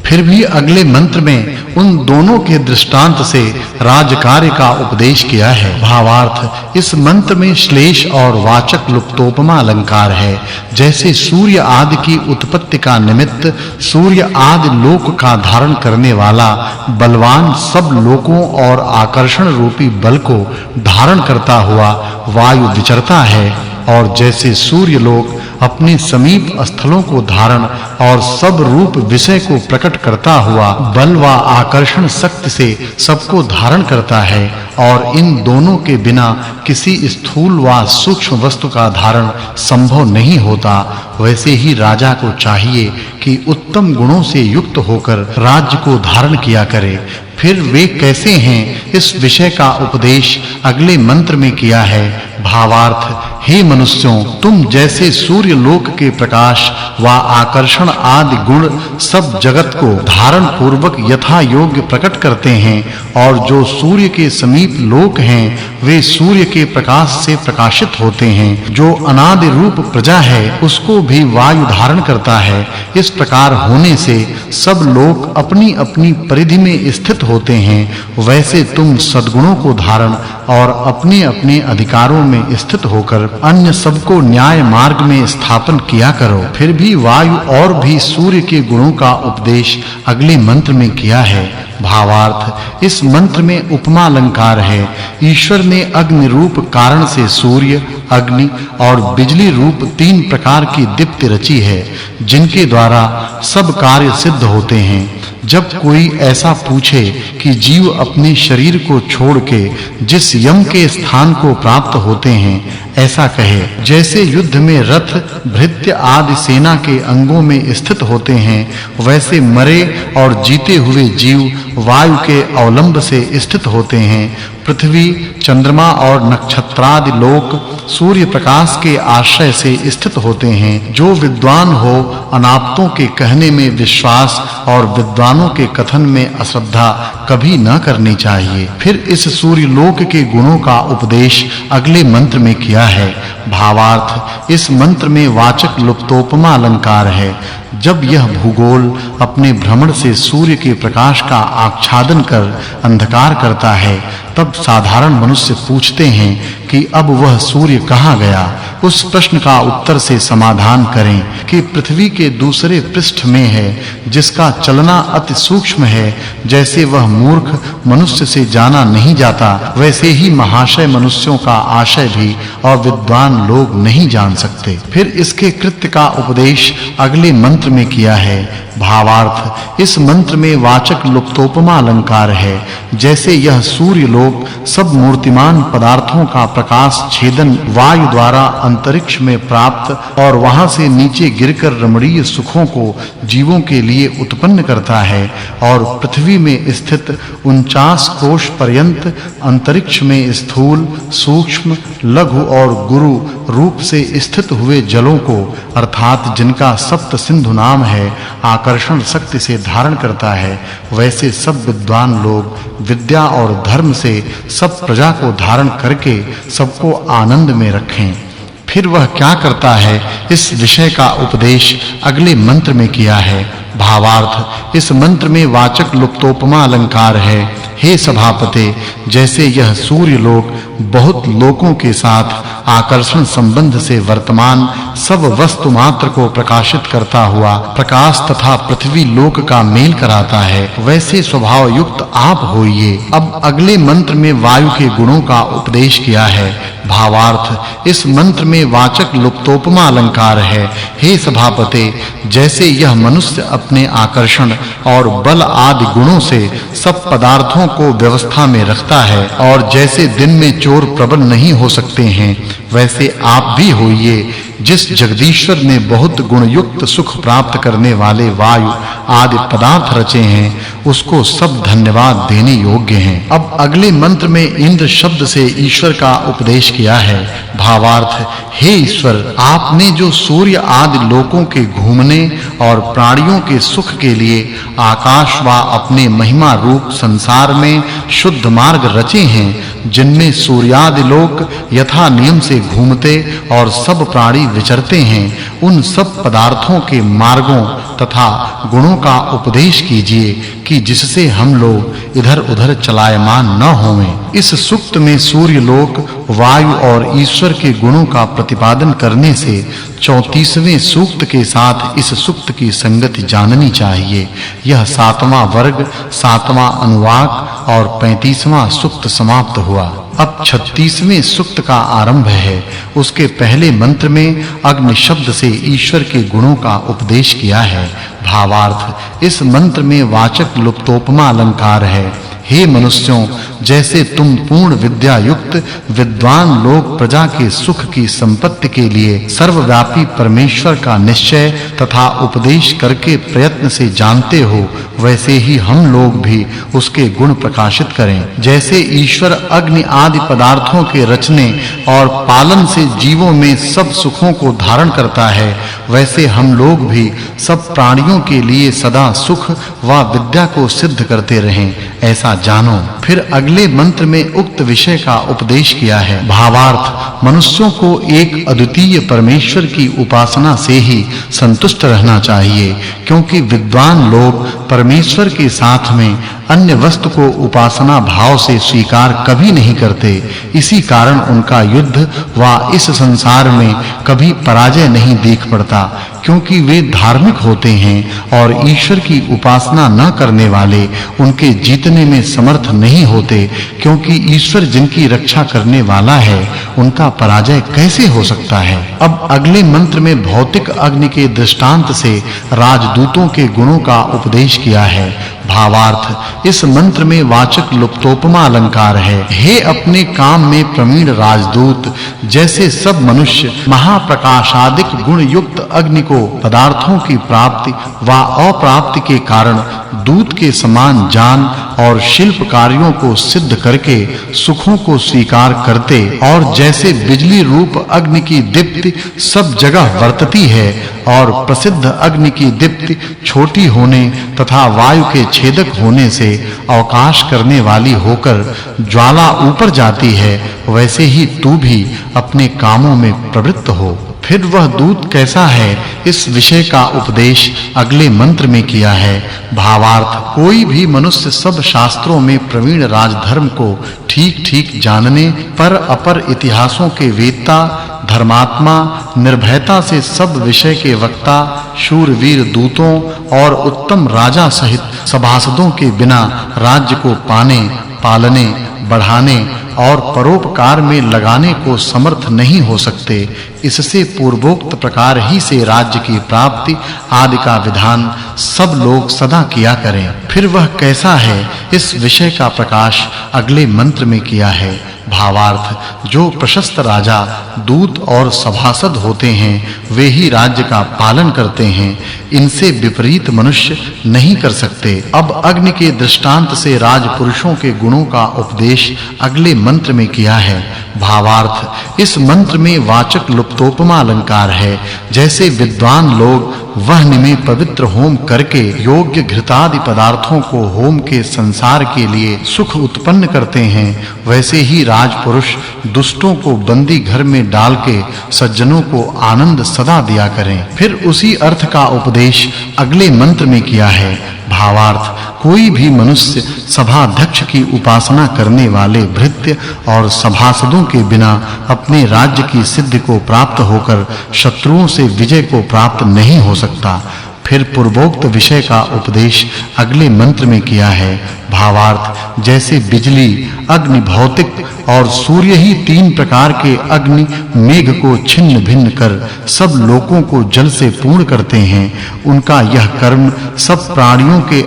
फिर भी अगले मंत्र में उन दोनों के दृष्टांत से राजकार्य का उपदेश किया है। भावार्थ, इस मंत्र में श्लेष और वाचक् लुप्तोपमा अलंकार है। जैसे सूर्य आदि की उत्पत्ति का निमित्त सूर्य आदि लोक का धारण करने वाला बलवान सब लोकों और आकर्षण रूपी बल को धारण करता हुआ वायु विचरता है, और जैसे सूर्य लोक अपने समीप स्थलों को धारण और सब रूप विषय को प्रकट करता हुआ बल व आकर्षण शक्ति से सबको धारण करता है, और इन दोनों के बिना किसी स्थूल व सूक्ष्म वस्तु का धारण संभव नहीं होता, वैसे ही राजा को चाहिए कि उत्तम गुणों से युक्त होकर राज्य को धारण किया करे। फिर वे कैसे हैं, इस विषय का उपदेश अगले मंत्र में किया है। भावार्थ, हे मनुष्यों, तुम जैसे सूर्य लोक के प्रकाश व आकर्षण आदि गुण सब जगत को धारण पूर्वक यथा योग्य प्रकट करते हैं, और जो सूर्य के समीप लोक हैं वे सूर्य के प्रकाश से प्रकाशित होते हैं। जो अनादि रूप प्रजा है उसको भी वायु धारण करता है। इस प्रकार होने से सब लोक अपनी-अपनी परिधि में स्थित होते हैं। वैसे तुम सद्गुणों को धारण और अपने-अपने अधिकारों में स्थित होकर अन्य सबको न्याय मार्ग में स्थापन किया करो। फिर भी वायु और भी सूर्य के गुणों का उपदेश अगले मंत्र में किया है। भावार्थ, इस मंत्र में उपमा अलंकार है। ईश्वर ने अग्नि रूप कारण से सूर्य, अग्नि और बिजली रूप तीन प्रकार की दीप्ति रची है, जिनके द्वारा सब कार्य सिद्ध होते हैं। जब कोई ऐसा पूछे कि जीव अपने शरीर को छोड़ के जिस यम के स्थान को प्राप्त होते हैं, ऐसा कहे। जैसे युद्ध में रथ, भृत्य आदि सेना के अंगों में स्थित होते हैं, वैसे मरे और जीते हुए जीव वायु के अवलंब से स्थित होते हैं। पृथ्वी, चंद्रमा और नक्षत्रादि लोक सूर्य प्रकाश के आश्रय से स्थित होते हैं। जो विद्वान हो अनाप्तों के कहने में विश्वास और विद्वानों के कथन में अश्रद्धा कभी न करनी चाहिए। फिर इस सूर्य लोक के गुणों का उपदेश अगले मंत्र में किया है। भावार्थ, इस मंत्र में वाचक् लुप्तोपमा अलंकार है। जब यह भूगोल अपने भ्रमण से सूर्य के प्रकाश का आच्छादन कर अंधकार करता है, तब साधारण मनुष्य पूछते हैं कि अब वह सूर्य कहाँ गया। उस प्रश्न का उत्तर से समाधान करें कि पृथ्वी के दूसरे पृष्ठ में है, जिसका चलना अति सूक्ष्म है। जैसे वह मूर्ख मनुष्य से जाना नहीं जाता, वैसे ही महाशय मनुष्यों का आशय भी और विद्वान लोग नहीं जान सकते। फिर इसके कृत्य का उपदेश अगले मंत्र में किया है। भावार्थ, इस मंत्र में वाचक् लुप्तोपमा अलंकार है। जैसे यह सूर्य लोक सब मूर्तिमान पदार्थों का प्रकाश छेदन वायु द्वारा अंतरिक्ष में प्राप्त और वहां से नीचे गिरकर रमणीय सुखों को जीवों के लिए उत्पन्न करता है, और पृथ्वी में स्थित 49 कोश पर्यंत अंतरिक्ष में स्थूल, सूक्ष्म, लघु और गुरु रूप से स्थित हुए जलों को, अर्थात जिनका सप्त सिंधु नाम है, आकर्षण शक्ति से धारण करता है, वैसे सब विद्वान लोग विद्या और धर्म से सब प्रजा को धारण करके सबको आनंद में रखें। फिर वह क्या करता है, इस विषय का उपदेश अगले मंत्र में किया है। भावार्थ, इस मंत्र में वाचक् लुप्तोपमा अलंकार है। हे सभापते, जैसे यह सूर्य लोक बहुत लोकों के साथ आकर्षण संबंध से वर्तमान सब वस्तु मात्र को प्रकाशित करता हुआ प्रकाश तथा पृथ्वी लोक का मेल कराता है, वैसे स्वभाव युक्त आप होइए। अब अगले मंत्र में वायु के गुणों का उपदेश किया है। भावार्थ, इस मंत्र में वाचक् लुप्तोपमा अलंकार है। हे सभापते, जैसे यह मनुष्य अपने आकर्षण और बल आदि गुणों से सब पदार्थों को व्यवस्था में रखता है, और जैसे दिन में चोर प्रबल नहीं हो सकते हैं, वैसे आप भी होइए। जिस जगदीश्वर ने बहुत गुण युक्त सुख प्राप्त करने वाले वायु आदि पदार्थ रचे हैं, उसको सब धन्यवाद देने योग्य हैं। अब अगले मंत्र में इंद्र शब्द से ईश्वर का उपदेश किया है। भावार्थ, हे ईश्वर, आपने जो सूर्य आदि लोकों के घूमने और प्राणियों के सुख के लिए आकाश व अपने महिमा रूप संसार में शुद्ध मार्ग रचे हैं, जिनमें सूर्यादि लोक यथा नियम से घूमते और सब प्राणी विचरते हैं, उन सब पदार्थों के मार्गों तथा गुणों का उपदेश कीजिए कि जिससे हम लोग इधर-उधर चलायमान न होवें। इस सूक्त में सूर्य लोक, वायु और ईश्वर के गुणों का प्रतिपादन करने से 34वें सूक्त के साथ इस सूक्त की संगति जाननी चाहिए। यह 7वां वर्ग, 7वां अनुवाक और 35वां सूक्त समाप्त हुआ। अब 36वें सूक्त का आरंभ है। उसके पहले मंत्र में अग्नि शब्द से ईश्वर के गुणों का उपदेश किया है। भावार्थ, इस मंत्र में वाचक् लुप्तोपमा अलंकार है। हे मनुष्यों, जैसे तुम पूर्ण विद्या युक्त विद्वान लोग प्रजा के सुख की संपत्ति के लिए सर्वव्यापी परमेश्वर का निश्चय तथा उपदेश करके प्रयत्न से जानते हो, वैसे ही हम लोग भी उसके गुण प्रकाशित करें। जैसे ईश्वर अग्नि आदि पदार्थों के रचने और पालन से जीवों में सब सुखों को धारण करता है, वैसे हम लोग भी सब प्राणियों के लिए सदा सुख व विद्या को सिद्ध करते रहें, ऐसा जानो। फिर अगले मंत्र में उक्त विषय का उपदेश किया है। भावार्थ, मनुष्यों को एक अद्वितीय परमेश्वर की उपासना से ही संतुष्ट रहना चाहिए, क्योंकि विद्वान लोग परमेश्वर के साथ में अन्य वस्तु को उपासना भाव से स्वीकार कभी नहीं करते। इसी कारण उनका युद्ध व इस संसार में कभी पराजय नहीं देख पड़ता, क्योंकि वे धार्मिक होते हैं और ईश्वर की उपासना न करने वाले उनके जीतने में समर्थ नहीं होते, क्योंकि ईश्वर जिनकी रक्षा करने वाला है, उनका पराजय कैसे हो सकता है। अब अगले मंत्र में भौतिक अग्नि के दृष्टांत से राजदूतों के गुणों का उपदेश किया है। भावार्थ, इस मंत्र में वाचक् लुप्तोपमा अलंकार है। हे अपने काम में प्रवीण राजदूत, जैसे सब मनुष्य महाप्रकाशादिक गुण युक्त अग्नि को पदार्थों की प्राप्ति व अप्राप्ति के कारण दूत के समान जान और शिल्प कार्यों को सिद्ध करके सुखों को स्वीकार करते, और जैसे बिजली रूप अग्नि की दीप्ति सब जगह वर्तती है और प्रसिद्ध अग्नि की दीप्ति छोटी होने तथा वायु के छेदक होने से अवकाश करने वाली होकर ज्वाला ऊपर जाती है, वैसे ही तू भी अपने कामों में प्रवृत्त हो। फिर वह दूत कैसा है, इस विषय का उपदेश अगले मंत्र में किया है। भावार्थ, कोई भी मनुष्य सब शास्त्रों में प्रवीण राजधर्म को ठीक-ठीक जानने पर अपर इतिहासों के वेत्ता, धर्मात्मा, निर्भयता से सब विषय के वक्ता, शूरवीर दूतों और उत्तम राजा सहित सभासदों के बिना राज्य को पाने, पालने, बढ़ाने और परोपकार में लगाने को समर्थ नहीं हो सकते। इससे पूर्वोक्त प्रकार ही से राज्य की प्राप्ति आदि का विधान सब लोग सदा किया करें। फिर वह कैसा है, इस विषय का प्रकाश अगले मंत्र में किया है। भावार्थ, जो प्रशस्त राजा, दूत और सभासद होते हैं, वे ही राज्य का पालन करते हैं। इनसे विपरीत मनुष्य नहीं कर सकते। अब अग्नि के दृष्टांत से राजपुरुषों के गुणों का उपदेश अगले मंत्र में किया है। भावार्थ, इस मंत्र में वाचक् लुप्तोपमा अलंकार है। जैसे विद्वान लोग वहन में पवित्र होम करके योग्य घृतादि पदार्थों को होम के संसार के लिए सुख उत्पन्न करते हैं, वैसे ही राजपुरुष दुष्टों को बंदी घर में डाल के सज्जनों को आनंद सदा दिया करें। फिर उसी अर्थ का उपदेश अगले मंत्र में किया है। भावार्थ, कोई भी मनुष्य सभाध्यक्ष की उपासना करने वाले भृत्य और सभासदों के बिना अपने राज्य की सिद्धि को प्राप्त होकर शत्रुओं से विजय को प्राप्त नहीं हो सकता। फिर पूर्वोक्त विषय का उपदेश अगले मंत्र में किया है। भावार्थ, जैसे बिजली, अग्नि भौतिक और सूर्य ही तीन प्रकार के अग्नि मेघ को छिन्न भिन्न कर सब लोकों को जल से पूर्ण करते हैं, उनका यह कर्म सब प्राणियों के